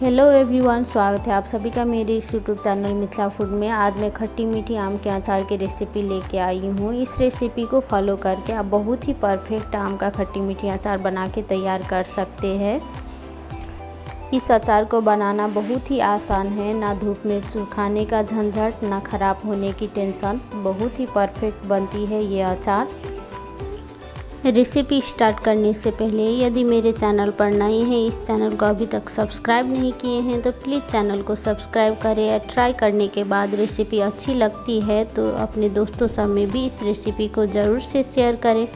Hello everyone, स्वागत है आप सभी का मेरे इस यूट्यूब चैनल मिथिला फूड में। आज मैं खट्टी मीठी आम के अचार की रेसिपी लेके आई हूँ। इस रेसिपी को फॉलो करके आप बहुत ही परफेक्ट आम का खट्टी मीठी अचार बना के तैयार कर सकते हैं। इस अचार को बनाना बहुत ही आसान है, ना धूप में सुखाने का झंझट, ना ख़राब होने की टेंशन। बहुत ही परफेक्ट बनती है ये अचार। रेसिपी स्टार्ट करने से पहले यदि मेरे चैनल पर नए हैं, इस चैनल को अभी तक सब्सक्राइब नहीं किए हैं तो प्लीज़ चैनल को सब्सक्राइब करें। ट्राई करने के बाद रेसिपी अच्छी लगती है तो अपने दोस्तों सब में भी इस रेसिपी को ज़रूर से शेयर करें।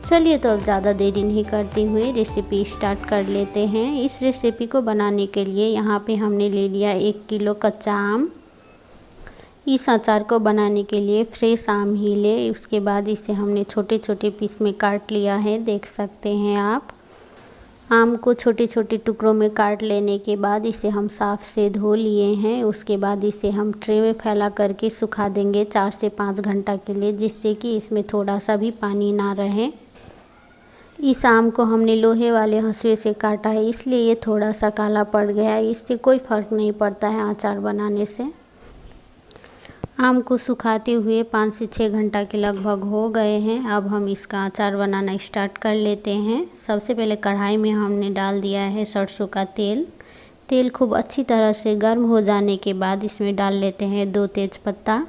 चलिए तो अब ज़्यादा देरी नहीं करते हुए रेसिपी स्टार्ट कर लेते हैं। इस रेसिपी को बनाने के लिए यहाँ पे हमने ले लिया 1 किलो कच्चा आम। इस अचार को बनाने के लिए फ्रेश आम ही ले। उसके बाद इसे हमने छोटे छोटे पीस में काट लिया है, देख सकते हैं आप। आम को छोटे छोटे टुकड़ों में काट लेने के बाद इसे हम साफ़ से धो लिए हैं। उसके बाद इसे हम ट्रे में फैला करके सुखा देंगे 4 से 5 घंटा के लिए, जिससे कि इसमें थोड़ा सा भी पानी ना रहे। इस आम को हमने लोहे वाले हंसुए से काटा है, इसलिए ये थोड़ा सा काला पड़ गया है। इससे कोई फ़र्क नहीं पड़ता है अचार बनाने से। आम को सुखाते हुए 5 से 6 घंटा के लगभग हो गए हैं। अब हम इसका अचार बनाना स्टार्ट कर लेते हैं। सबसे पहले कढ़ाई में हमने डाल दिया है सरसों का तेल। तेल खूब अच्छी तरह से गर्म हो जाने के बाद इसमें डाल लेते हैं 2 तेज़पत्ता,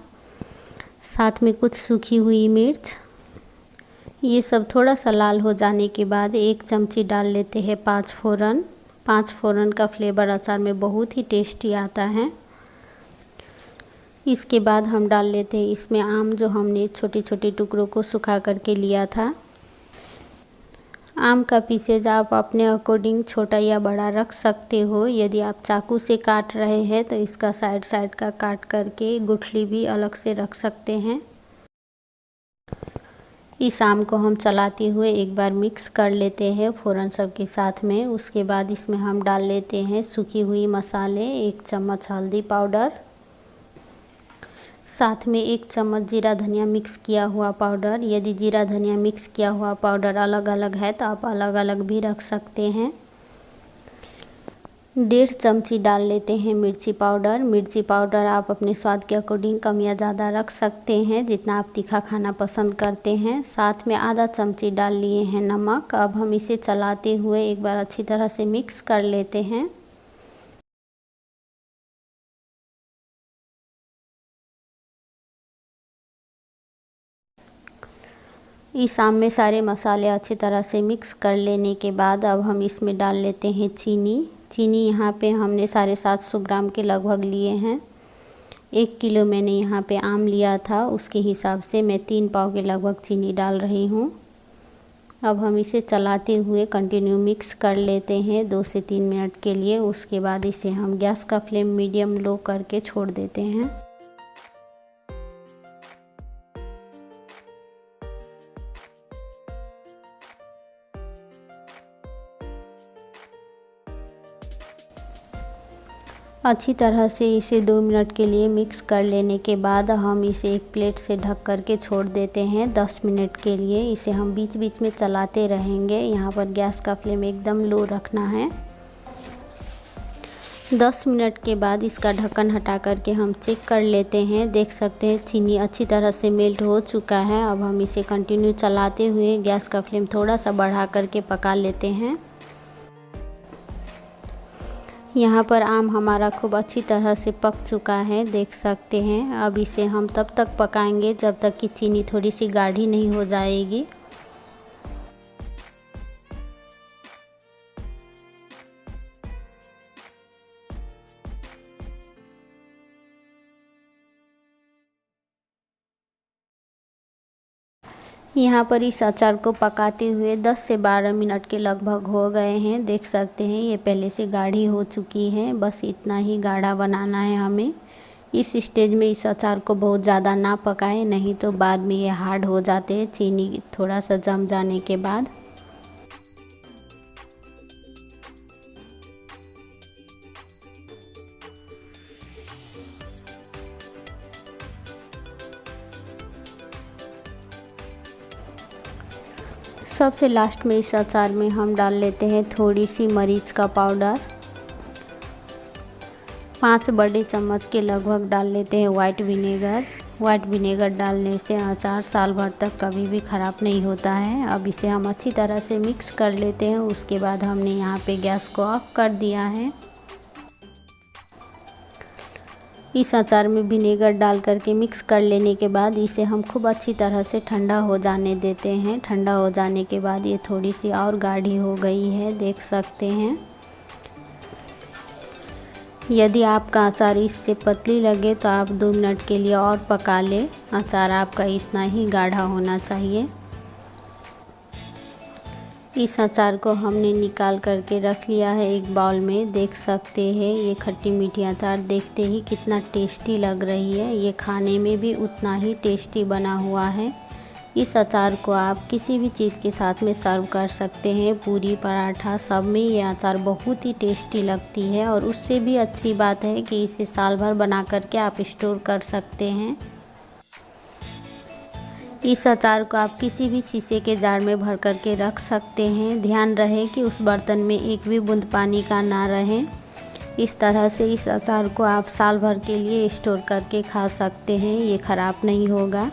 साथ में कुछ सूखी हुई मिर्च। ये सब थोड़ा सा लाल हो जाने के बाद 1 चमची डाल लेते हैं 5 फोरन। 5 फोरन का फ्लेवर अचार में बहुत ही टेस्टी आता है। इसके बाद हम डाल लेते हैं इसमें आम जो हमने छोटे छोटे टुकड़ों को सुखा करके लिया था। आम का पीसेज आप अपने अकॉर्डिंग छोटा या बड़ा रख सकते हो। यदि आप चाकू से काट रहे हैं तो इसका साइड का काट करके गुठली भी अलग से रख सकते हैं। इस आम को हम चलाते हुए एक बार मिक्स कर लेते हैं फ़ौरन सबके साथ में। उसके बाद इसमें हम डाल लेते हैं सूखी हुई मसाले, 1 चम्मच हल्दी पाउडर, साथ में 1 चम्मच जीरा धनिया मिक्स किया हुआ पाउडर। यदि जीरा धनिया मिक्स किया हुआ पाउडर अलग अलग है तो आप अलग अलग भी रख सकते हैं। 1.5 चमची डाल लेते हैं मिर्ची पाउडर। मिर्ची पाउडर आप अपने स्वाद के अकॉर्डिंग कम या ज़्यादा रख सकते हैं, जितना आप तीखा खाना पसंद करते हैं। साथ में आधा चमची डाल लिए हैं नमक। अब हम इसे चलाते हुए एक बार अच्छी तरह से मिक्स कर लेते हैं। इस आम में सारे मसाले अच्छी तरह से मिक्स कर लेने के बाद अब हम इसमें डाल लेते हैं चीनी। चीनी यहाँ पे हमने 750 ग्राम के लगभग लिए हैं। 1 किलो मैंने यहाँ पे आम लिया था, उसके हिसाब से मैं 3 पाव के लगभग चीनी डाल रही हूँ। अब हम इसे चलाते हुए कंटिन्यू मिक्स कर लेते हैं 2 से 3 मिनट के लिए। उसके बाद इसे हम गैस का फ्लेम मीडियम लो करके छोड़ देते हैं। अच्छी तरह से इसे 2 मिनट के लिए मिक्स कर लेने के बाद हम इसे एक प्लेट से ढक करके छोड़ देते हैं 10 मिनट के लिए। इसे हम बीच बीच में चलाते रहेंगे। यहाँ पर गैस का फ्लेम एकदम लो रखना है। 10 मिनट के बाद इसका ढक्कन हटा करके हम चेक कर लेते हैं। देख सकते हैं चीनी अच्छी तरह से मेल्ट हो चुका है। अब हम इसे कंटिन्यू चलाते हुए गैस का फ्लेम थोड़ा सा बढ़ा करके पका लेते हैं। यहाँ पर आम हमारा खूब अच्छी तरह से पक चुका है, देख सकते हैं। अब इसे हम तब तक पकाएंगे जब तक कि चीनी थोड़ी सी गाढ़ी नहीं हो जाएगी। यहाँ पर इस अचार को पकाते हुए 10 से 12 मिनट के लगभग हो गए हैं। देख सकते हैं ये पहले से गाढ़ी हो चुकी है। बस इतना ही गाढ़ा बनाना है हमें। इस स्टेज में इस अचार को बहुत ज़्यादा ना पकाएं, नहीं तो बाद में ये हार्ड हो जाते हैं चीनी थोड़ा सा जम जाने के बाद। सबसे लास्ट में इस अचार में हम डाल लेते हैं थोड़ी सी मरीच का पाउडर। 5 बड़े चम्मच के लगभग डाल लेते हैं वाइट विनेगर। वाइट विनेगर डालने से अचार साल भर तक कभी भी ख़राब नहीं होता है। अब इसे हम अच्छी तरह से मिक्स कर लेते हैं। उसके बाद हमने यहाँ पे गैस को ऑफ कर दिया है। इस अचार में विनेगर डाल करके मिक्स कर लेने के बाद इसे हम खूब अच्छी तरह से ठंडा हो जाने देते हैं। ठंडा हो जाने के बाद ये थोड़ी सी और गाढ़ी हो गई है, देख सकते हैं। यदि आपका अचार इससे पतली लगे तो आप 2 मिनट के लिए और पका लें। अचार आपका इतना ही गाढ़ा होना चाहिए। इस अचार को हमने निकाल करके रख लिया है एक बाउल में, देख सकते हैं। ये खट्टी मीठी अचार देखते ही कितना टेस्टी लग रही है। ये खाने में भी उतना ही टेस्टी बना हुआ है। इस अचार को आप किसी भी चीज़ के साथ में सर्व कर सकते हैं। पूरी, पराठा सब में ये अचार बहुत ही टेस्टी लगती है। और उससे भी अच्छी बात है कि इसे साल भर बना करके आप स्टोर कर सकते हैं। इस अचार को आप किसी भी शीशे के जार में भर करके रख सकते हैं। ध्यान रहे कि उस बर्तन में एक भी बूंद पानी का ना रहे। इस तरह से इस अचार को आप साल भर के लिए स्टोर करके खा सकते हैं, ये ख़राब नहीं होगा।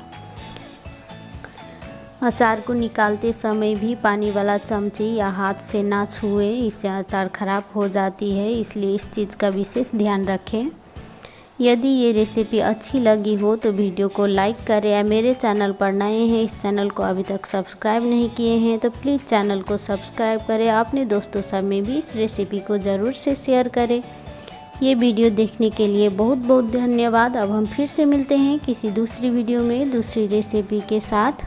अचार को निकालते समय भी पानी वाला चमची या हाथ से ना छुए, इससे अचार ख़राब हो जाती है, इसलिए इस चीज़ का विशेष ध्यान रखें। यदि ये रेसिपी अच्छी लगी हो तो वीडियो को लाइक करें। या मेरे चैनल पर नए हैं, इस चैनल को अभी तक सब्सक्राइब नहीं किए हैं तो प्लीज़ चैनल को सब्सक्राइब करें। अपने दोस्तों सब में भी इस रेसिपी को ज़रूर से शेयर करें। ये वीडियो देखने के लिए बहुत बहुत धन्यवाद। अब हम फिर से मिलते हैं किसी दूसरी वीडियो में दूसरी रेसिपी के साथ।